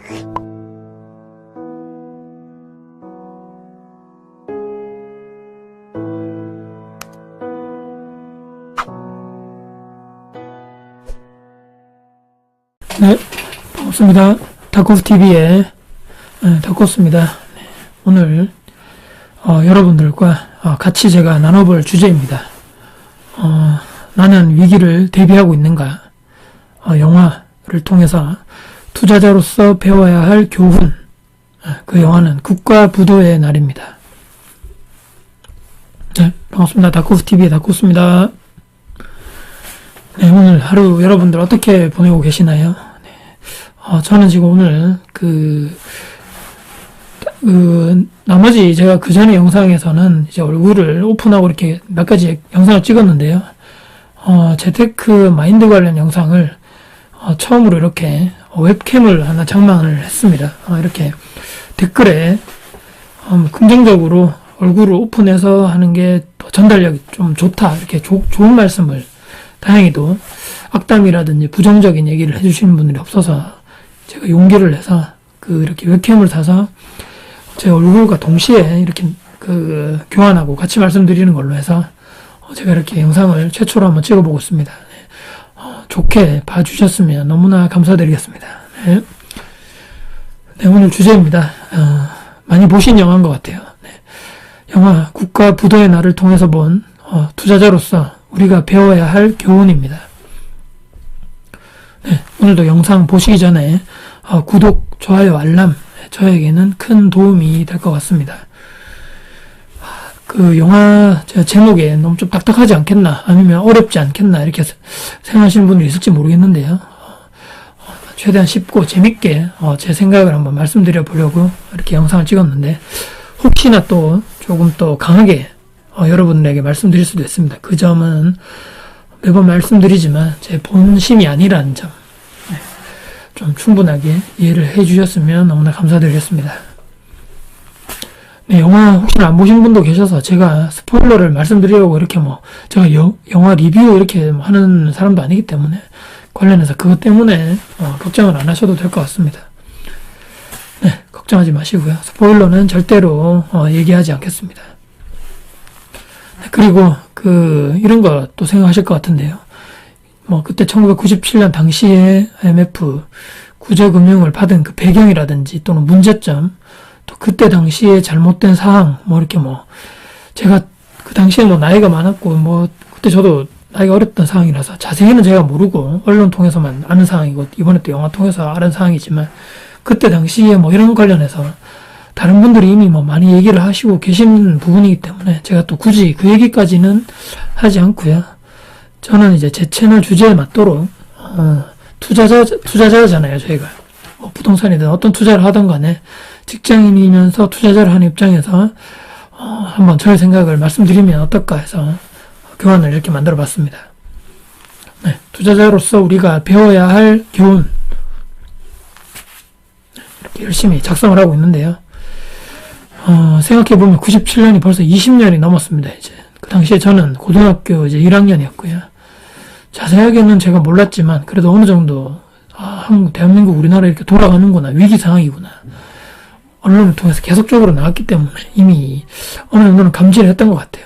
네, 반갑습니다. 닥코스TV의 닥코스입니다. 네, 오늘 여러분들과 같이 제가 나눠볼 주제입니다. 나는 위기를 대비하고 있는가? 영화를 통해서 투자자로서 배워야 할 교훈. 그 영화는 국가부도의 날입니다. 네, 반갑습니다. 닥코스TV의 닥코스입니다. 네, 오늘 하루 여러분들 어떻게 보내고 계시나요? 네. 저는 지금 오늘 나머지 제가 그 전에 영상에서는 이제 얼굴을 오픈하고 이렇게 몇 가지 영상을 찍었는데요. 재테크 마인드 관련 영상을 처음으로 이렇게 웹캠을 하나 장만을 했습니다. 이렇게 댓글에 긍정적으로 얼굴을 오픈해서 하는 게 더 전달력이 좀 좋다, 이렇게 좋은 말씀을, 다행히도 악담이라든지 부정적인 얘기를 해주시는 분들이 없어서 제가 용기를 내서 이렇게 웹캠을 사서 제 얼굴과 동시에 이렇게 교환하고 같이 말씀드리는 걸로 해서 제가 이렇게 영상을 최초로 한번 찍어보고 있습니다. 네. 좋게 봐주셨으면 너무나 감사드리겠습니다. 네. 네, 오늘 주제입니다. 많이 보신 영화인 것 같아요. 네. 영화 국가부도의 날을 통해서 본 투자자로서 우리가 배워야 할 교훈입니다. 네, 오늘도 영상 보시기 전에 구독, 좋아요, 알람, 저에게는 큰 도움이 될 것 같습니다. 그 영화 제목에 너무 좀 딱딱하지 않겠나, 아니면 어렵지 않겠나, 이렇게 생각하시는 분들이 있을지 모르겠는데요. 최대한 쉽고 재밌게 제 생각을 한번 말씀드려 보려고 이렇게 영상을 찍었는데, 혹시나 또 조금 또 강하게 여러분들에게 말씀드릴 수도 있습니다. 그 점은 매번 말씀드리지만 제 본심이 아니라는 점, 좀 충분하게 이해를 해주셨으면 너무나 감사드리겠습니다. 네, 영화 혹시나 안 보신 분도 계셔서 제가 스포일러를 말씀드리려고 이렇게 제가 영화 리뷰 이렇게 하는 사람도 아니기 때문에 관련해서 그것 때문에 걱정을 안 하셔도 될 것 같습니다. 네, 걱정하지 마시고요. 스포일러는 절대로 얘기하지 않겠습니다. 네, 그리고 이런 거 또 생각하실 것 같은데요. 그때 1997년 당시에 IMF 구제금융을 받은 그 배경이라든지 또는 문제점, 또 그때 당시에 잘못된 사항, 이렇게 제가 그 당시에 나이가 많았고, 그때 저도 나이가 어렸던 상황이라서 자세히는 제가 모르고 언론 통해서만 아는 상황이고, 이번에 또 영화 통해서 아는 상황이지만, 그때 당시에 이런 관련해서 다른 분들이 이미 많이 얘기를 하시고 계신 부분이기 때문에 제가 또 굳이 그 얘기까지는 하지 않고요. 저는 이제 제 채널 주제에 맞도록 투자자잖아요, 저희가. 부동산이든 어떤 투자를 하든 간에 직장인이면서 투자자를 하는 입장에서 한번 저의 생각을 말씀드리면 어떨까 해서 교환을 이렇게 만들어 봤습니다. 네, 투자자로서 우리가 배워야 할 교훈, 이렇게 열심히 작성을 하고 있는데요. 생각해보면 97년이 벌써 20년이 넘었습니다, 이제. 그 당시에 저는 고등학교 이제 1학년이었고요. 자세하게는 제가 몰랐지만, 그래도 어느 정도, 대한민국, 우리나라 이렇게 돌아가는구나, 위기 상황이구나. 언론을 통해서 계속적으로 나왔기 때문에 이미 어느 정도는 감지를 했던 것 같아요.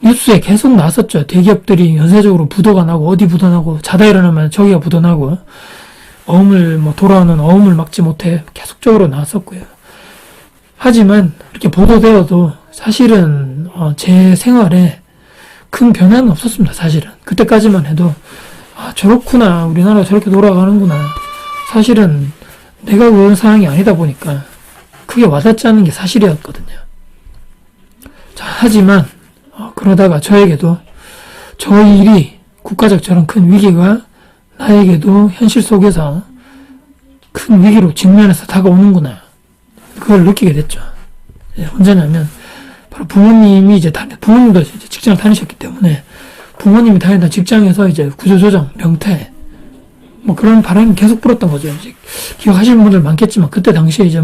뉴스에 계속 나왔었죠. 대기업들이 연쇄적으로 부도가 나고, 어디 부도 나고, 자다 일어나면 저기가 부도 나고, 돌아오는 어음을 막지 못해 계속적으로 나왔었고요. 하지만 이렇게 보도되어도 사실은 제 생활에 큰 변화는 없었습니다. 사실은 그때까지만 해도 저렇구나, 우리나라가 저렇게 돌아가는구나, 사실은 내가 그런 상황이 아니다 보니까 크게 와닿지 않는 게 사실이었거든요. 자, 하지만 그러다가 저에게도 저 일이 국가적 저런 큰 위기가 나에게도 현실 속에서 큰 위기로 직면해서 다가오는구나, 그걸 느끼게 됐죠. 언제냐면 바로 부모님이 부모님도 이제 직장을 다니셨기 때문에 부모님이 다니던 직장에서 이제 구조조정, 명퇴, 그런 바람이 계속 불었던 거죠. 이제 기억하시는 분들 많겠지만, 그때 당시에 이제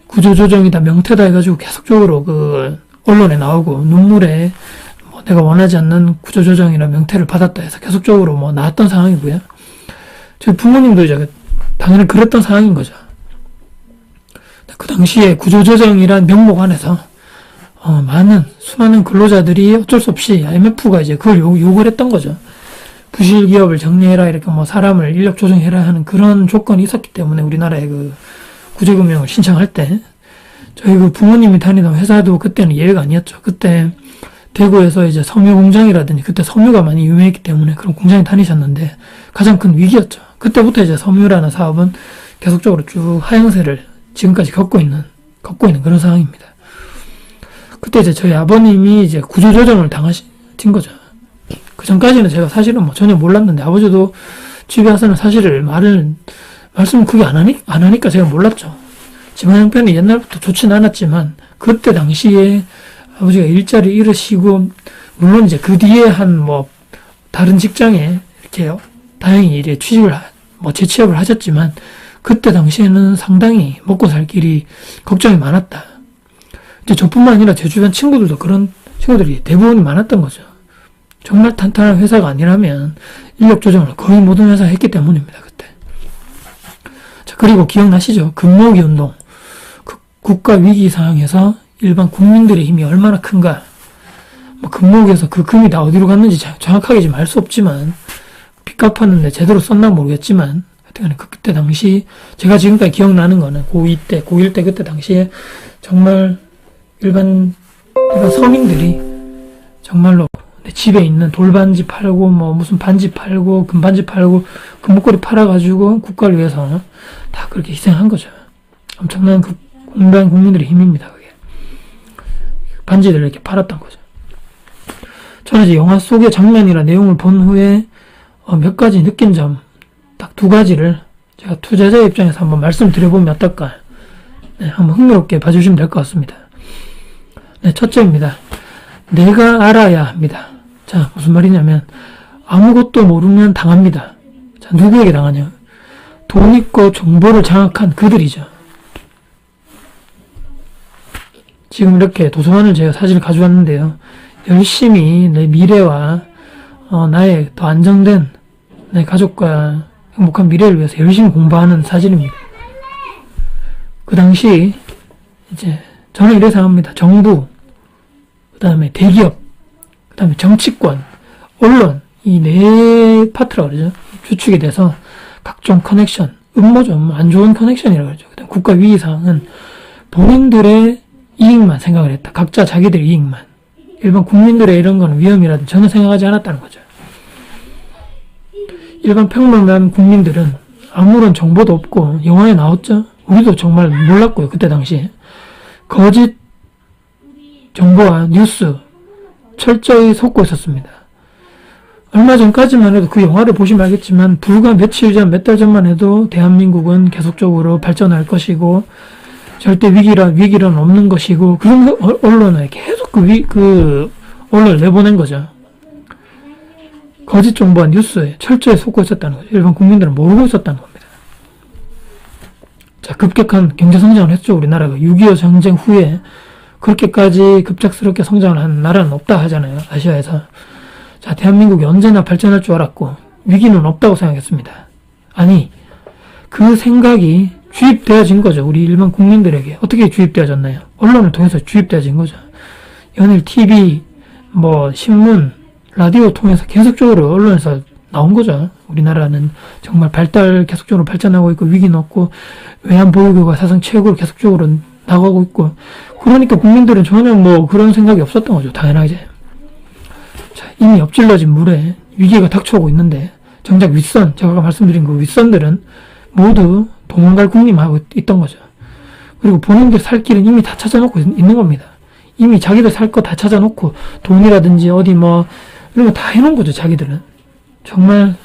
구조조정이다, 명퇴다 해가지고 계속적으로 언론에 나오고, 눈물에 내가 원하지 않는 구조조정이나 명퇴를 받았다 해서 계속적으로 나왔던 상황이고요. 저희 부모님도 이제 당연히 그랬던 상황인 거죠. 그 당시에 구조조정이란 명목 안에서 수많은 근로자들이 어쩔 수 없이 IMF가 이제 그걸 요구를 했던 거죠. 부실 기업을 정리해라, 이렇게 사람을 인력 조정해라 하는 그런 조건이 있었기 때문에 우리나라의 그 구제금융을 신청할 때 저희 그 부모님이 다니던 회사도 그때는 예외가 아니었죠. 그때 대구에서 이제 섬유 공장이라든지 그때 섬유가 많이 유명했기 때문에 그런 공장에 다니셨는데 가장 큰 위기였죠. 그때부터 이제 섬유라는 사업은 계속적으로 쭉 하향세를 지금까지 겪고 있는 그런 상황입니다. 그때 이제 저희 아버님이 이제 구조조정을 당하신 거죠. 그 전까지는 제가 사실은 전혀 몰랐는데 아버지도 집에 와서는 사실을 말씀을 크게 안 하니까 제가 몰랐죠. 집안 형편이 옛날부터 좋지는 않았지만 그때 당시에 아버지가 일자리 잃으시고 물론 이제 그 뒤에 다른 직장에 이렇게 다행히 이제 재취업을 하셨지만 그때 당시에는 상당히 먹고 살 길이 걱정이 많았다. 이제 저뿐만 아니라 제 주변 친구들도 그런 친구들이 대부분 많았던 거죠. 정말 탄탄한 회사가 아니라면 인력 조정을 거의 모든 회사가 했기 때문입니다. 그때. 자, 그리고 기억나시죠? 금모으기 운동. 국가 위기 상황에서 일반 국민들의 힘이 얼마나 큰가. 금모으기에서 그 금이 다 어디로 갔는지 정확하게 지금 알 수 없지만 빚 갚았는데 제대로 썼나 모르겠지만 하여튼 그때 당시 제가 지금까지 기억나는 거는 고1 때 그때 당시에 정말 일반 서민들이 정말로 집에 있는 돌반지 팔고 무슨 반지 팔고 금반지 팔고 금목걸이 팔아가지고 국가를 위해서 다 그렇게 희생한 거죠. 엄청난 일반 국민들의 힘입니다. 그게 반지들을 이렇게 팔았던 거죠. 저는 이제 영화 속의 장면이나 내용을 본 후에 몇 가지 느낀 점 딱 2가지를 제가 투자자 입장에서 한번 말씀드려보면 어떨까. 네, 한번 흥미롭게 봐주시면 될 것 같습니다. 네, 첫째입니다. 내가 알아야 합니다. 자, 무슨 말이냐면 아무것도 모르면 당합니다. 자, 누구에게 당하냐? 돈 있고 정보를 장악한 그들이죠. 지금 이렇게 도서관을 제가 사진을 가져왔는데요. 열심히 내 미래와 나의 더 안정된 내 가족과 행복한 미래를 위해서 열심히 공부하는 사진입니다. 그 당시 이제 저는 이래 생각합니다. 정부, 그 다음에 대기업, 그 다음에 정치권, 언론, 이 네 파트라고 그러죠. 주축이 돼서 각종 커넥션, 음모죠. 안 좋은 커넥션이라고 그러죠. 그다음 국가 위기 상황은 본인들의 이익만 생각을 했다. 각자 자기들의 이익만. 일반 국민들의 이런 거는 위험이라든 전혀 생각하지 않았다는 거죠. 일반 평범한 국민들은 아무런 정보도 없고 영화에 나왔죠. 우리도 정말 몰랐고요. 그때 당시에. 거짓 정보와 뉴스 철저히 속고 있었습니다. 얼마 전까지만 해도 그 영화를 보시면 알겠지만 불과 며칠 전, 몇 달 전만 해도 대한민국은 계속적으로 발전할 것이고 절대 위기란 없는 것이고 그런 언론을 계속 그 언론을 내보낸 거죠. 거짓 정보와 뉴스에 철저히 속고 있었다는 거죠. 일반 국민들은 모르고 있었다는 겁니다. 자, 급격한 경제 성장을 했죠. 우리나라가 6.25 전쟁 후에 그렇게까지 급작스럽게 성장을 한 나라는 없다 하잖아요. 아시아에서. 자, 대한민국이 언제나 발전할 줄 알았고 위기는 없다고 생각했습니다. 아니, 그 생각이 주입되어진 거죠. 우리 일반 국민들에게. 어떻게 주입되어졌나요? 언론을 통해서 주입되어진 거죠. 연일 TV, 신문, 라디오 통해서 계속적으로 언론에서 나온 거죠. 우리나라는 정말 계속적으로 발전하고 있고 위기는 없고 외환보유고가 사상 최고로 계속적으로 나가고 있고 그러니까 국민들은 전혀 그런 생각이 없었던 거죠. 당연하게. 자, 이미 엎질러진 물에 위기가 닥쳐오고 있는데 정작 윗선, 제가 아까 말씀드린 그 윗선들은 모두 도망갈 국림하고 있던 거죠. 그리고 본인들 살 길은 이미 다 찾아놓고 있는 겁니다. 이미 자기들 살 거 다 찾아놓고 돈이라든지 어디 이런 거 다 해놓은 거죠. 자기들은. 정말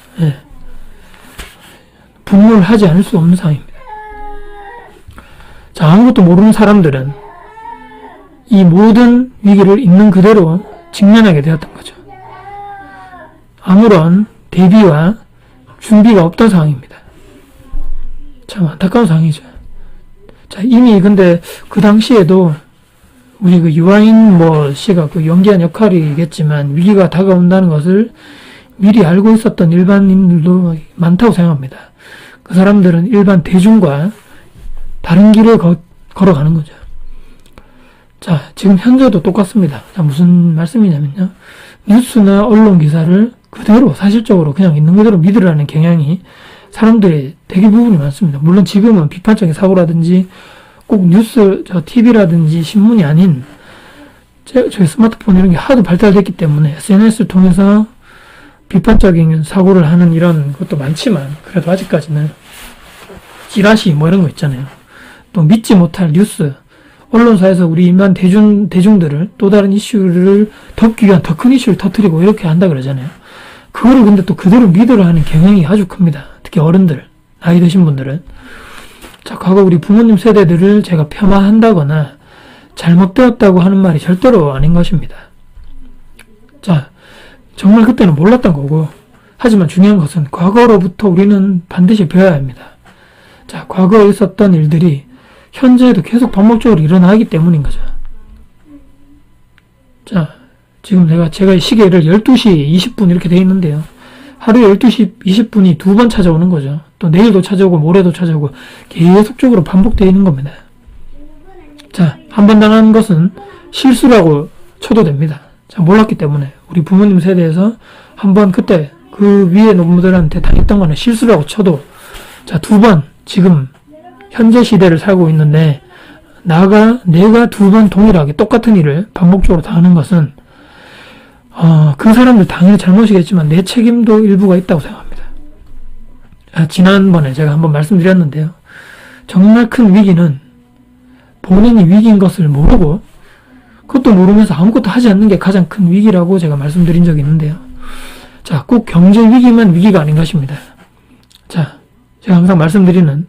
분노를 하지 않을 수 없는 상황입니다. 자, 아무것도 모르는 사람들은 이 모든 위기를 있는 그대로 직면하게 되었던 거죠. 아무런 대비와 준비가 없던 상황입니다. 참 안타까운 상황이죠. 자, 이미 근데 그 당시에도 우리 그 유아인 씨가 그 연기한 역할이겠지만 위기가 다가온다는 것을 미리 알고 있었던 일반인들도 많다고 생각합니다. 그 사람들은 일반 대중과 다른 길을 걸어가는 거죠. 자, 지금 현재도 똑같습니다. 자, 무슨 말씀이냐면요. 뉴스나 언론 기사를 그대로 사실적으로 그냥 있는 그대로 믿으라는 경향이 사람들의 대기 부분이 많습니다. 물론 지금은 비판적인 사고라든지 꼭 뉴스, TV라든지 신문이 아닌 저희 스마트폰 이런 게 하도 발달됐기 때문에 SNS를 통해서 비판적인 사고를 하는 이런 것도 많지만 그래도 아직까지는 찌라시 뭐 이런 거 있잖아요. 또 믿지 못할 뉴스, 언론사에서 우리 일반 대중들을 또 다른 이슈를 덮기 위한 더 큰 이슈를 터뜨리고 이렇게 한다 그러잖아요. 그거를 근데 또 그대로 믿으려 하는 경향이 아주 큽니다. 특히 어른들, 나이 드신 분들은. 자, 과거 우리 부모님 세대들을 제가 폄하한다거나 잘못되었다고 하는 말이 절대로 아닌 것입니다. 자, 정말 그때는 몰랐던 거고, 하지만 중요한 것은 과거로부터 우리는 반드시 배워야 합니다. 자, 과거에 있었던 일들이 현재에도 계속 반복적으로 일어나기 때문인 거죠. 자, 지금 제가 시계를 12시 20분 이렇게 되어 있는데요. 하루에 12시 20분이 두 번 찾아오는 거죠. 또 내일도 찾아오고 모레도 찾아오고 계속적으로 반복되어 있는 겁니다. 자, 한 번 당한 것은 실수라고 쳐도 됩니다. 자, 몰랐기 때문에 우리 부모님 세대에서 한번 그때 그 위에 놈들한테 당했던 거는 실수라고 쳐도, 자, 두 번 지금 현재 시대를 살고 있는데 내가 두 번 동일하게 똑같은 일을 반복적으로 당하는 것은 그 사람들 당연히 잘못이겠지만 내 책임도 일부가 있다고 생각합니다. 지난번에 제가 한번 말씀드렸는데요. 정말 큰 위기는 본인이 위기인 것을 모르고 그것도 모르면서 아무것도 하지 않는 게 가장 큰 위기라고 제가 말씀드린 적이 있는데요. 자, 꼭 경제 위기만 위기가 아닌 것입니다. 자, 제가 항상 말씀드리는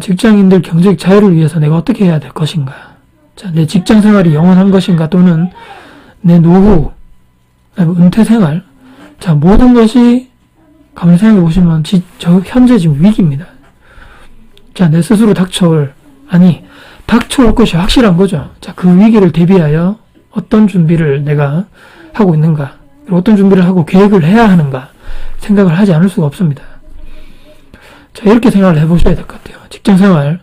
직장인들 경제적 자유를 위해서 내가 어떻게 해야 될 것인가. 자, 내 직장 생활이 영원한 것인가 또는 내 노후, 은퇴 생활. 자, 모든 것이 가만히 생각해 보시면 현재 지금 위기입니다. 자, 내 스스로 닥쳐올 것이 확실한 거죠. 자, 그 위기를 대비하여 어떤 준비를 내가 하고 있는가, 그리고 어떤 준비를 하고 계획을 해야 하는가 생각을 하지 않을 수가 없습니다. 자, 이렇게 생각을 해보셔야 될 것 같아요. 직장생활,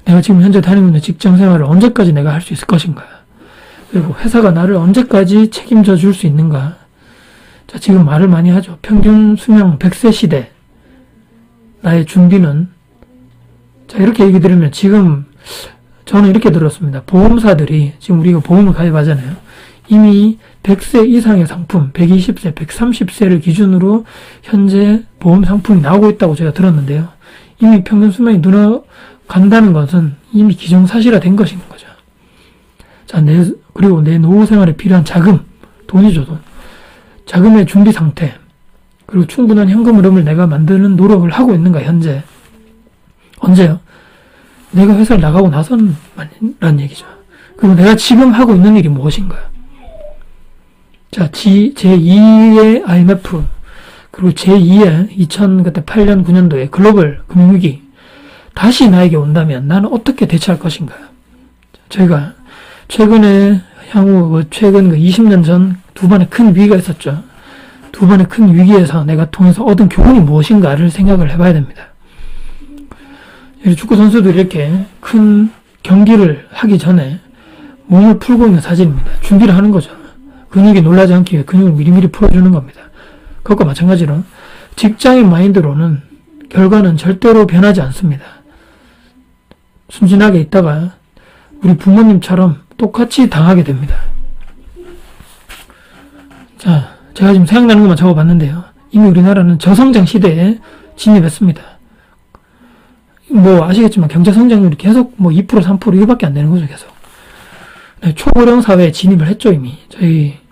내가 지금 현재 다니고 있는 직장생활을 언제까지 내가 할 수 있을 것인가, 그리고 회사가 나를 언제까지 책임져 줄 수 있는가. 자, 지금 말을 많이 하죠. 평균 수명 100세 시대, 나의 준비는. 자, 이렇게 얘기 들으면 지금 저는 이렇게 들었습니다. 보험사들이 지금 우리가 보험을 가입하잖아요. 이미 100세 이상의 상품, 120세, 130세를 기준으로 현재 보험 상품이 나오고 있다고 제가 들었는데요. 이미 평균 수명이 늘어간다는 것은 이미 기정사실화된 것인 거죠. 자, 그리고 내 노후 생활에 필요한 자금, 돈이죠, 돈. 자금의 준비 상태, 그리고 충분한 현금 흐름을 내가 만드는 노력을 하고 있는가, 현재. 언제요? 내가 회사를 나가고 나서는 라는 얘기죠. 그리고 내가 지금 하고 있는 일이 무엇인가. 자, 제2의 IMF, 그리고 제2의 2008년, 9년도에 글로벌 금융위기, 다시 나에게 온다면 나는 어떻게 대처할 것인가. 저희가 최근 20년 전 두 번의 큰 위기가 있었죠. 두 번의 큰 위기에서 내가 통해서 얻은 교훈이 무엇인가를 생각을 해봐야 됩니다. 축구 선수들이 이렇게 큰 경기를 하기 전에 몸을 풀고 있는 사진입니다. 준비를 하는 거죠. 근육이 놀라지 않기 위해 근육을 미리미리 풀어주는 겁니다. 그것과 마찬가지로 직장인 마인드로는 결과는 절대로 변하지 않습니다. 순진하게 있다가 우리 부모님처럼 똑같이 당하게 됩니다. 자, 제가 지금 생각나는 것만 적어봤는데요. 이미 우리나라는 저성장 시대에 진입했습니다. 뭐 아시겠지만 경제 성장률이 계속 2%, 3% 이거밖에 안 되는 거죠, 계속. 네, 초고령 사회에 진입을 했죠, 이미.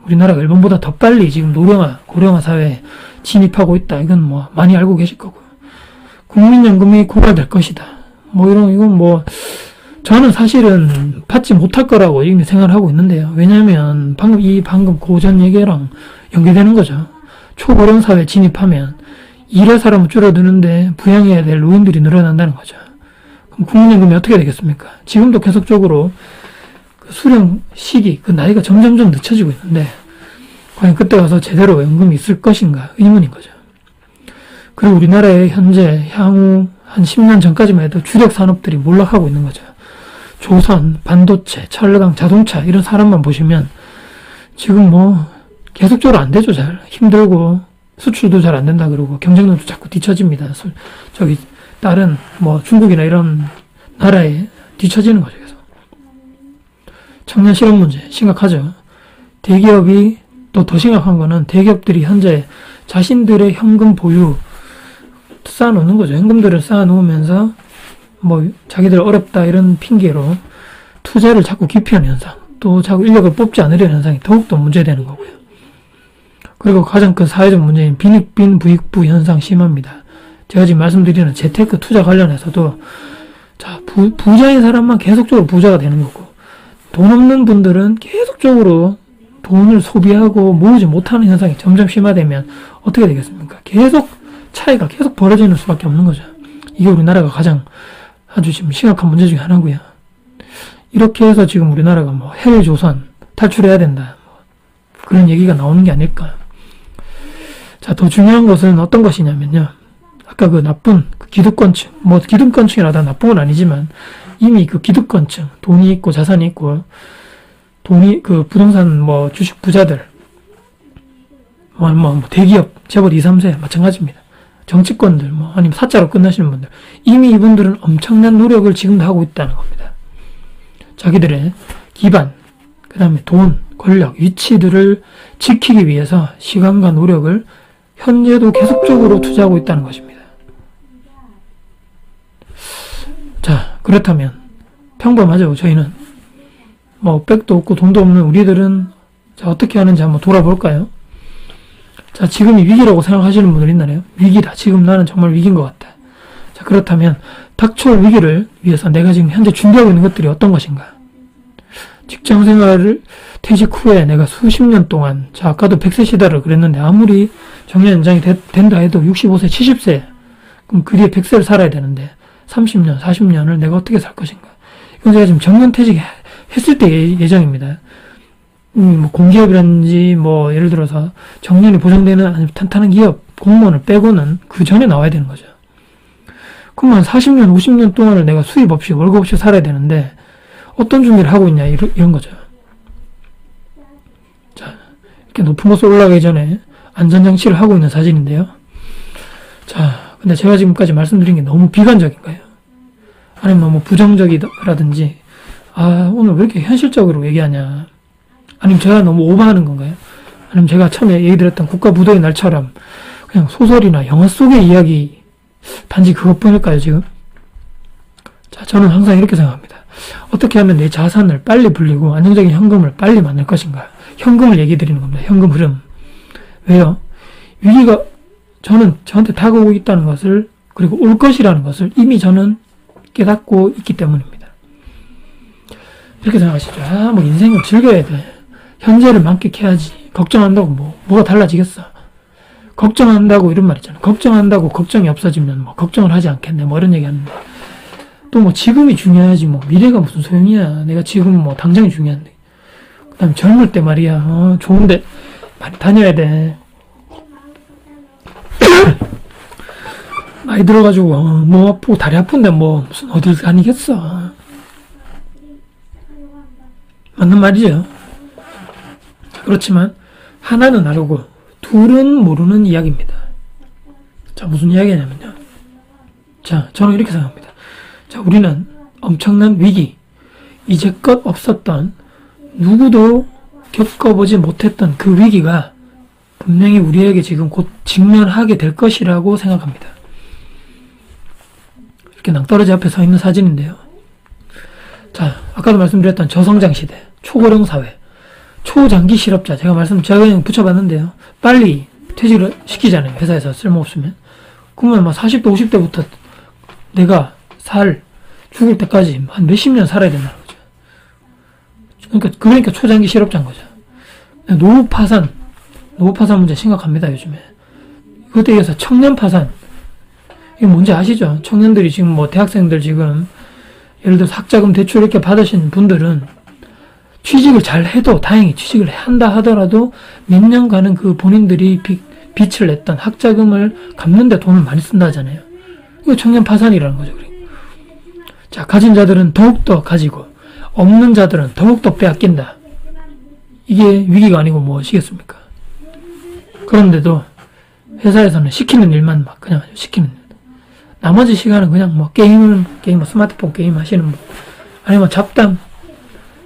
우리나라가 일본보다 더 빨리 지금 고령화 사회에 진입하고 있다. 이건 많이 알고 계실 거고요. 국민연금이 고갈될 것이다. 이건 저는 사실은 받지 못할 거라고 이미 생각을 하고 있는데요. 왜냐면 방금 고전 얘기랑 연계되는 거죠. 초고령 사회에 진입하면 일할 사람은 줄어드는데 부양해야 될 노인들이 늘어난다는 거죠. 그럼 국민연금이 어떻게 되겠습니까? 지금도 계속적으로 수령 시기, 나이가 점점점 늦춰지고 있는데 과연 그때 가서 제대로 연금이 있을 것인가 의문인 거죠. 그리고 우리나라의 현재 향후 한 10년 전까지만 해도 주력 산업들이 몰락하고 있는 거죠. 조선, 반도체, 철강, 자동차 이런 사람만 보시면 지금 뭐 계속적으로 안 되죠. 잘 힘들고 수출도 잘 안 된다 그러고 경쟁력도 자꾸 뒤처집니다. 저기 다른 뭐 중국이나 이런 나라에 뒤처지는 거죠. 계속. 청년 실업 문제 심각하죠. 대기업이 또 더 심각한 거는 대기업들이 현재 자신들의 현금 보유 쌓아놓는 거죠. 현금들을 쌓아놓으면서 뭐 자기들 어렵다 이런 핑계로 투자를 자꾸 기피하는 현상, 또 자꾸 인력을 뽑지 않으려는 현상이 더욱더 문제되는 거고요. 그리고 가장 큰 사회적 문제인 빈익빈 부익부 현상 심합니다. 제가 지금 말씀드리는 재테크 투자 관련해서도 자 부자인 사람만 계속적으로 부자가 되는 거고 돈 없는 분들은 계속적으로 돈을 소비하고 모으지 못하는 현상이 점점 심화되면 어떻게 되겠습니까? 계속 차이가 계속 벌어지는 수밖에 없는 거죠. 이게 우리나라가 가장 아주 지금 심각한 문제 중에 하나고요. 이렇게 해서 지금 우리나라가 뭐 해외 조선 탈출해야 된다. 뭐 그런 얘기가 나오는 게 아닐까. 자, 더 중요한 것은 어떤 것이냐면요. 아까 그 나쁜 그 기득권층, 뭐 기득권층이라 다 나쁜 건 아니지만 이미 그 기득권층, 돈이 있고 자산이 있고 돈이 그 부동산 뭐 주식 부자들, 뭐 대기업 재벌 2, 3세 마찬가지입니다. 정치권들 뭐 아니면 사자로 끝나시는 분들 이미 이분들은 엄청난 노력을 지금도 하고 있다는 겁니다. 자기들의 기반, 그 다음에 돈, 권력, 위치들을 지키기 위해서 시간과 노력을 현재도 계속적으로 투자하고 있다는 것입니다. 자, 그렇다면 평범하죠. 저희는 뭐 백도 없고 돈도 없는 우리들은 자 어떻게 하는지 한번 돌아볼까요? 자, 지금이 위기라고 생각하시는 분들 있나요? 위기다. 지금 나는 정말 위기인 것 같다. 자, 그렇다면 닥쳐올 위기를 위해서 내가 지금 현재 준비하고 있는 것들이 어떤 것인가? 직장 생활을 퇴직 후에 내가 수십 년 동안, 자, 아까도 100세 시대를 그랬는데 아무리 정년 연장이 된다 해도 65세, 70세, 그럼 그 뒤에 100세를 살아야 되는데 30년, 40년을 내가 어떻게 살 것인가? 이건 제가 지금 정년 퇴직했을 때 예정입니다. 뭐 공기업이라든지 뭐 예를 들어서 정년이 보장되는 아니면 탄탄한 기업 공무원을 빼고는 그 전에 나와야 되는 거죠. 그러면 40년, 50년 동안을 내가 수입 없이 월급 없이 살아야 되는데 어떤 준비를 하고 있냐 이런 거죠. 자, 이렇게 높은 곳에 올라가기 전에 안전장치를 하고 있는 사진인데요. 자, 근데 제가 지금까지 말씀드린 게 너무 비관적인가요? 아니면 너무 부정적이라든지 오늘 왜 이렇게 현실적으로 얘기하냐, 아니면 제가 너무 오버하는 건가요? 아니면 제가 처음에 얘기 드렸던 국가부도의 날처럼 그냥 소설이나 영화 속의 이야기 단지 그것뿐일까요 지금? 자, 저는 항상 이렇게 생각합니다. 어떻게 하면 내 자산을 빨리 불리고 안정적인 현금을 빨리 만들 것인가? 현금을 얘기 드리는 겁니다. 현금 흐름. 왜요? 위기가 저한테 다가오고 있다는 것을, 그리고 올 것이라는 것을 이미 저는 깨닫고 있기 때문입니다. 이렇게 생각하시죠. 뭐 인생을 즐겨야 돼. 현재를 만끽해야지. 걱정한다고 뭐가 달라지겠어. 걱정한다고 이런 말 있잖아. 걱정한다고 걱정이 없어지면 뭐 걱정을 하지 않겠네. 뭐 이런 얘기 하는데. 또 뭐 지금이 중요하지 뭐 미래가 무슨 소용이야. 내가 지금 뭐 당장이 중요한데. 그 다음에 젊을 때 말이야. 좋은데 많이 다녀야 돼. 나이 들어가지고 뭐 아프고 다리 아픈데 뭐 무슨 어딜 다니겠어. 맞는 말이죠. 그렇지만 하나는 알고 둘은 모르는 이야기입니다. 자, 무슨 이야기냐면요. 자, 저는 이렇게 생각합니다. 자, 우리는 엄청난 위기, 이제껏 없었던, 누구도 겪어보지 못했던 그 위기가 분명히 우리에게 지금 곧 직면하게 될 것이라고 생각합니다. 이렇게 낭떠러지 앞에 서 있는 사진인데요. 자, 아까도 말씀드렸던 저성장 시대, 초고령 사회, 초장기 실업자, 제가 그냥 붙여봤는데요. 빨리 퇴직을 시키잖아요. 회사에서 쓸모없으면. 그러면 막 40대, 50대부터 내가 죽을 때까지 한 몇십 년 살아야 된다는 거죠. 그러니까 초장기 실업자인 거죠. 노후 파산 문제 심각합니다, 요즘에. 그것에 이어서 청년 파산. 이게 뭔지 아시죠? 청년들이 지금 뭐 대학생들 지금 예를 들어서 학자금 대출 이렇게 받으신 분들은 취직을 잘 해도, 다행히 취직을 한다 하더라도 몇 년간은 그 본인들이 빚을 냈던 학자금을 갚는데 돈을 많이 쓴다 하잖아요. 이거 청년 파산이라는 거죠. 자, 가진 자들은 더욱더 가지고 없는 자들은 더욱더 빼앗긴다. 이게 위기가 아니고 무엇이겠습니까? 그런데도 회사에서는 시키는 일만 막 그냥 시키는 일. 나머지 시간은 그냥 뭐 게임, 스마트폰 게임 하시는 분, 아니면 잡담,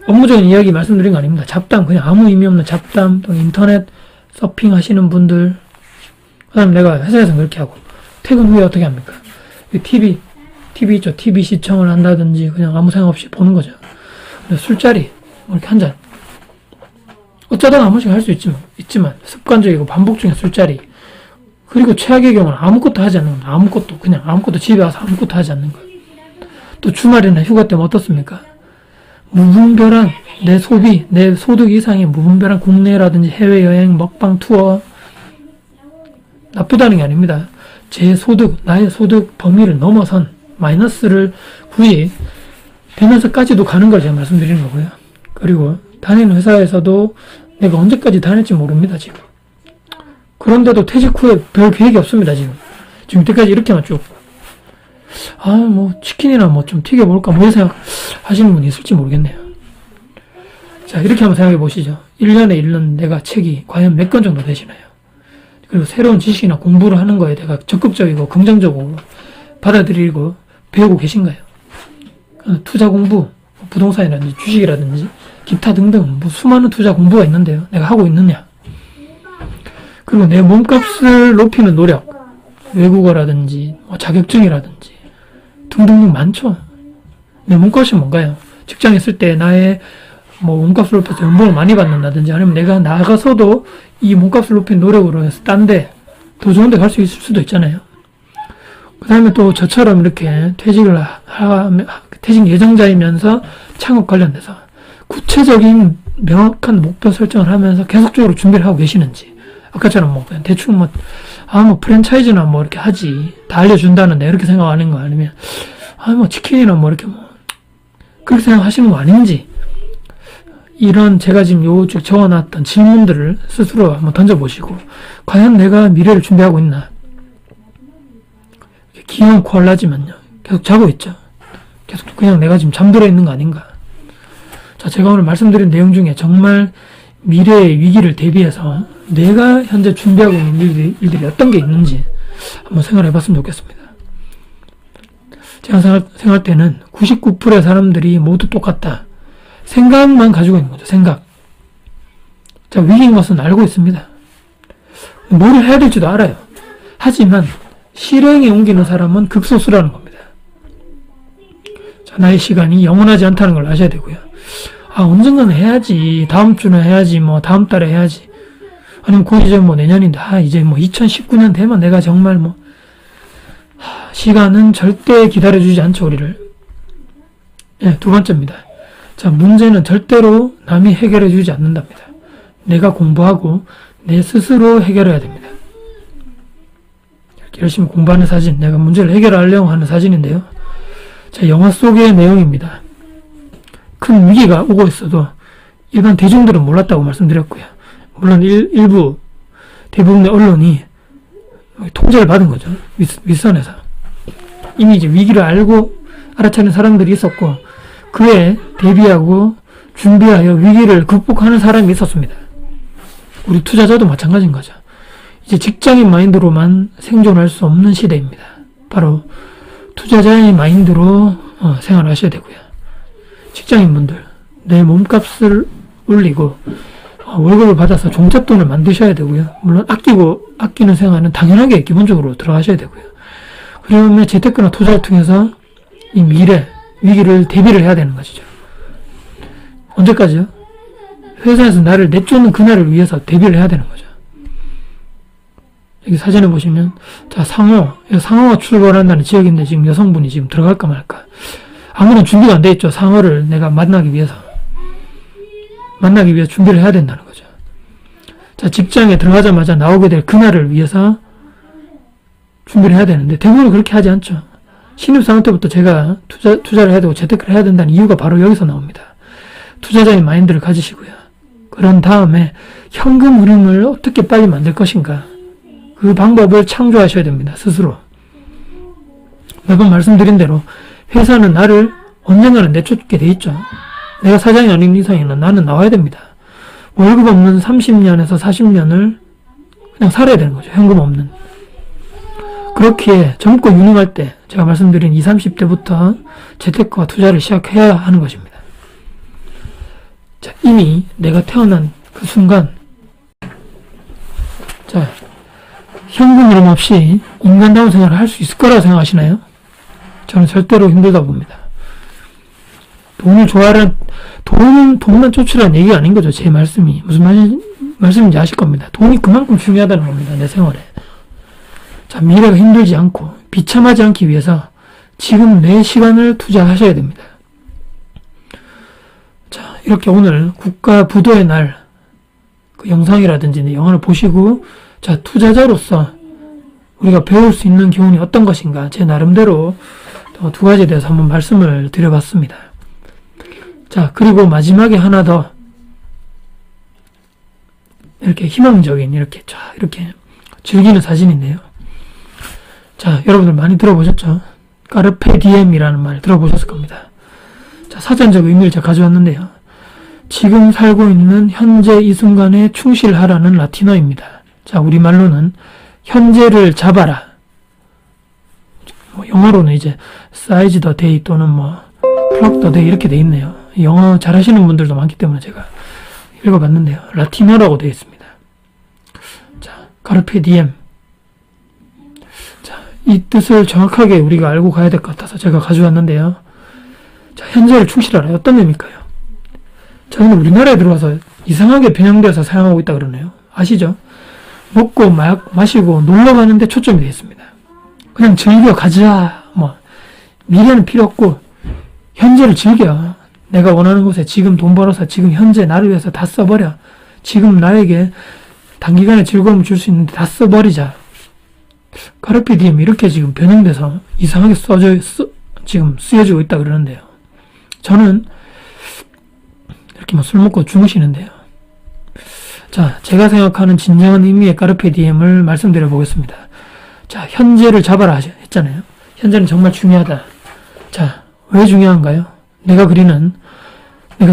업무적인 이야기 말씀드린 거 아닙니다. 잡담, 그냥 아무 의미 없는 잡담, 또 인터넷 서핑 하시는 분들, 그 다음에 내가 회사에서는 그렇게 하고, 퇴근 후에 어떻게 합니까? TV 있죠. TV 시청을 한다든지, 그냥 아무 생각 없이 보는 거죠. 술자리, 뭐 이렇게 한 잔. 어쩌다 한 번씩 할 수 있지만, 습관적이고 반복 중인 술자리. 그리고 최악의 경우는 아무것도 하지 않는 겁니다. 아무것도 집에 와서 아무것도 하지 않는 거예요. 또 주말이나 휴가 때면 어떻습니까? 무분별한 내 소비, 내 소득 이상의 무분별한 국내라든지 해외여행, 먹방, 투어. 나쁘다는 게 아닙니다. 제 소득, 나의 소득 범위를 넘어선 마이너스를 굳이 되면서까지도 가는 걸 제가 말씀드리는 거고요. 그리고 다니는 회사에서도 내가 언제까지 다닐지 모릅니다, 지금. 그런데도 퇴직 후에 별 계획이 없습니다, 지금. 지금 이때까지 이렇게만 쭉. 치킨이나 좀 튀겨볼까, 뭐 생각 하시는 분이 있을지 모르겠네요. 자, 이렇게 한번 생각해 보시죠. 1년에 읽는 내가 책이 과연 몇 권 정도 되시나요? 그리고 새로운 지식이나 공부를 하는 거에 내가 적극적이고 긍정적으로 받아들이고 배우고 계신가요? 투자 공부, 부동산이라든지 주식이라든지 기타 등등 수많은 투자 공부가 있는데요. 내가 하고 있느냐? 그리고 내 몸값을 높이는 노력, 외국어라든지 자격증이라든지 등등등 많죠. 내 몸값이 뭔가요? 직장에 있을 때 나의 몸값을 높여서 연봉을 많이 받는다든지, 아니면 내가 나가서도 이 몸값을 높인 노력으로 해서 딴 데, 더 좋은 데 갈 수 있을 수도 있잖아요. 그 다음에 또 저처럼 이렇게 퇴직 예정자이면서 창업 관련돼서 구체적인 명확한 목표 설정을 하면서 계속적으로 준비를 하고 계시는지, 아까처럼 그냥 대충 프랜차이즈나 이렇게 하지, 다 알려준다는데 이렇게 생각하는 거 아니면, 치킨이나 이렇게 그렇게 생각하시는 거 아닌지, 이런 제가 지금 요쭉 적어놨던 질문들을 스스로 한번 던져보시고, 과연 내가 미래를 준비하고 있나? 기왕 코알라지만요. 계속 자고 있죠. 계속 그냥 내가 지금 잠들어 있는 거 아닌가? 자, 제가 오늘 말씀드린 내용 중에 정말 미래의 위기를 대비해서 내가 현재 준비하고 있는 일들이 어떤 게 있는지 한번 생각해 봤으면 좋겠습니다. 제가 생각할 때는 99%의 사람들이 모두 똑같다. 생각만 가지고 있는 거죠. 생각. 자, 위기인 것은 알고 있습니다. 뭘 해야 될지도 알아요. 하지만 실행에 옮기는 사람은 극소수라는 겁니다. 자, 나의 시간이 영원하지 않다는 걸 아셔야 되고요. 언젠가는 해야지. 다음 주는 해야지. 다음 달에 해야지. 아니면 곧 이제 내년인데, 이제 2019년 되면 내가 정말 시간은 절대 기다려주지 않죠, 우리를. 네, 두 번째입니다. 자, 문제는 절대로 남이 해결해주지 않는답니다. 내가 공부하고 내 스스로 해결해야 됩니다. 이렇게 열심히 공부하는 사진, 내가 문제를 해결하려고 하는 사진인데요. 자, 영화 속의 내용입니다. 큰 위기가 오고 있어도 일반 대중들은 몰랐다고 말씀드렸고요. 물론 일부 대부분의 언론이 통제를 받은 거죠. 윗선에서. 이미 이제 위기를 알아차리는 사람들이 있었고, 그에 대비하고 준비하여 위기를 극복하는 사람이 있었습니다. 우리 투자자도 마찬가지인 거죠. 이제 직장인 마인드로만 생존할 수 없는 시대입니다. 바로 투자자의 마인드로 생활하셔야 되고요. 직장인분들, 내 몸값을 올리고 월급을 받아서 종잣돈을 만드셔야 되고요. 물론 아끼는 생활은 당연하게 기본적으로 들어가셔야 되고요. 그러면 재테크나 투자를 통해서 이 미래, 위기를 대비를 해야 되는 것이죠. 언제까지요? 회사에서 나를 내쫓는 그날을 위해서 대비를 해야 되는 거죠. 여기 사진을 보시면, 자, 상어가 출발한다는 지역인데 지금 여성분이 지금 들어갈까 말까. 아무런 준비가 안 돼 있죠. 상어를 내가 만나기 위해서 준비를 해야 된다는 거죠. 자, 직장에 들어가자마자 나오게 될 그날을 위해서 준비를 해야 되는데, 대부분 그렇게 하지 않죠. 신입사원 때부터 제가 투자를 해야 되고 재테크를 해야 된다는 이유가 바로 여기서 나옵니다. 투자자의 마인드를 가지시고요. 그런 다음에 현금 흐름을 어떻게 빨리 만들 것인가, 그 방법을 창조하셔야 됩니다. 스스로. 매번 말씀드린 대로 회사는 나를 언젠가는 내쫓게 돼 있죠. 내가 사장이 아닌 이상에는 나는 나와야 됩니다. 월급 없는 30년에서 40년을 그냥 살아야 되는 거죠. 현금 없는. 그렇게 젊고 유능할 때 제가 말씀드린 20, 30대부터 재테크와 투자를 시작해야 하는 것입니다. 자, 이미 내가 태어난 그 순간, 자, 현금 흐름 없이 인간다운 생활을 할 수 있을 거라고 생각하시나요? 저는 절대로 힘들다 봅니다. 돈을 좋아하는, 돈만 쫓으라는 얘기가 아닌 거죠. 제 말씀이. 무슨 말씀인지 아실 겁니다. 돈이 그만큼 중요하다는 겁니다. 내 생활에. 자, 미래가 힘들지 않고 비참하지 않기 위해서 지금 내 시간을 투자하셔야 됩니다. 자, 이렇게 오늘 국가 부도의 날 그 영상이라든지 영화를 보시고, 자, 투자자로서 우리가 배울 수 있는 교훈이 어떤 것인가, 제 나름대로 두 가지에 대해서 한번 말씀을 드려봤습니다. 자, 그리고 마지막에 하나 더, 이렇게 희망적인, 이렇게 즐기는 사진인데요. 자, 여러분들 많이 들어보셨죠? 까르페 디엠이라는 말 들어보셨을 겁니다. 자, 사전적 의미를 제가 가져왔는데요. 지금 살고 있는 현재 이 순간에 충실하라는 라틴어입니다. 자, 우리말로는 현재를 잡아라. 영어로는 이제 seize the day 또는 pluck the day 이렇게 돼 있네요. 영어 잘하시는 분들도 많기 때문에 제가 읽어봤는데요. 라틴어라고 되어 있습니다. 자, 카르페 디엠. 자, 이 뜻을 정확하게 우리가 알고 가야 될 것 같아서 제가 가져왔는데요. 자, 현재를 충실하라. 어떤 의미일까요? 저는 우리나라에 들어와서 이상하게 변형되어서 사용하고 있다 그러네요. 아시죠? 먹고 마시고 놀러 가는데 초점이 되어 있습니다. 그냥 즐겨 가자. 미래는 필요 없고 현재를 즐겨. 내가 원하는 곳에 지금 돈 벌어서 지금 현재 나를 위해서 다 써버려. 지금 나에게 단기간에 즐거움을 줄 수 있는데 다 써버리자. 카르페 디엠 이렇게 지금 변형돼서 이상하게 지금 쓰여지고 있다 그러는데요. 저는 이렇게 술 먹고 주무시는데요. 자, 제가 생각하는 진정한 의미의 카르페 디엠을 말씀드려 보겠습니다. 자, 현재를 잡아라 했잖아요. 현재는 정말 중요하다. 자, 왜 중요한가요? 내가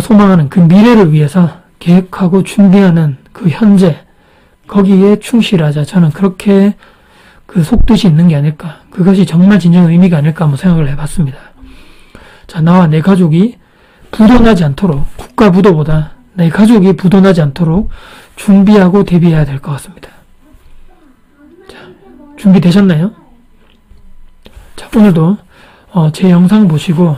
소망하는 그 미래를 위해서 계획하고 준비하는 그 현재, 거기에 충실하자. 저는 그렇게 그 속뜻이 있는 게 아닐까. 그것이 정말 진정한 의미가 아닐까 한번 생각을 해봤습니다. 자, 나와 내 가족이 부도나지 않도록, 국가 부도보다 내 가족이 부도나지 않도록 준비하고 대비해야 될 것 같습니다. 자, 준비되셨나요? 자, 오늘도 제 영상 보시고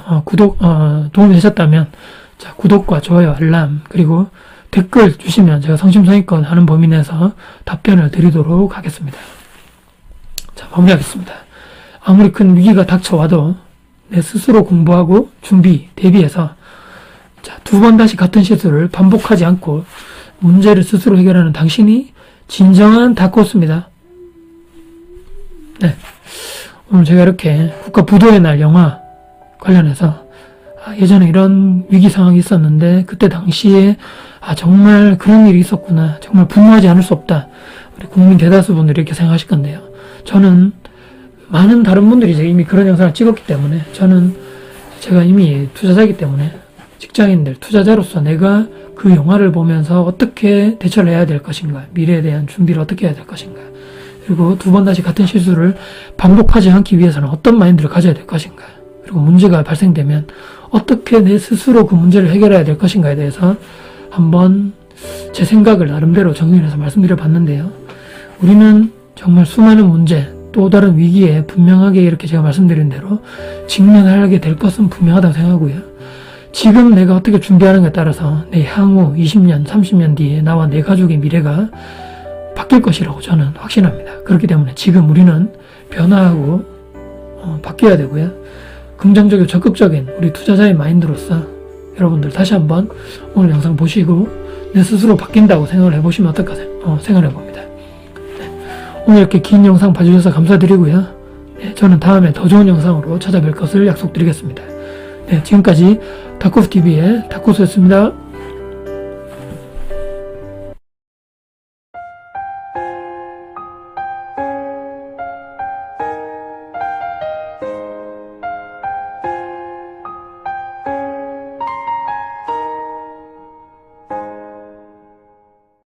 도움이 되셨다면, 자, 구독과 좋아요, 알람, 그리고 댓글 주시면 제가 성심성의껏 하는 범위 내에서 답변을 드리도록 하겠습니다. 자, 마무리하겠습니다. 아무리 큰 위기가 닥쳐와도 내 스스로 공부하고 준비, 대비해서, 자, 두 번 다시 같은 실수를 반복하지 않고 문제를 스스로 해결하는 당신이 진정한 다코스입니다. 네. 오늘 제가 이렇게 국가 부도의 날 영화 관련해서 예전에 이런 위기 상황이 있었는데 그때 당시에 정말 그런 일이 있었구나. 정말 분노하지 않을 수 없다. 우리 국민 대다수 분들이 이렇게 생각하실 건데요. 저는 많은 다른 분들이 이미 그런 영상을 찍었기 때문에, 제가 이미 투자자이기 때문에, 직장인들, 투자자로서 내가 그 영화를 보면서 어떻게 대처를 해야 될 것인가, 미래에 대한 준비를 어떻게 해야 될 것인가, 그리고 두 번 다시 같은 실수를 반복하지 않기 위해서는 어떤 마인드를 가져야 될 것인가, 그리고 문제가 발생되면 어떻게 내 스스로 그 문제를 해결해야 될 것인가에 대해서 한번 제 생각을 나름대로 정리해서 말씀드려 봤는데요. 우리는 정말 수많은 문제, 또 다른 위기에 분명하게 이렇게 제가 말씀드린 대로 직면하게 될 것은 분명하다고 생각하고요. 지금 내가 어떻게 준비하는가에 따라서 내 향후 20년, 30년 뒤에 나와 내 가족의 미래가 바뀔 것이라고 저는 확신합니다. 그렇기 때문에 지금 우리는 변화하고 바뀌어야 되고요. 긍정적이고 적극적인 우리 투자자의 마인드로서 여러분들 다시 한번 오늘 영상 보시고 내 스스로 바뀐다고 생각을 해보시면 어떨까 생각을 해봅니다. 네. 오늘 이렇게 긴 영상 봐주셔서 감사드리고요. 네, 저는 다음에 더 좋은 영상으로 찾아뵐 것을 약속드리겠습니다. 네, 지금까지 다코스TV의 다코스였습니다.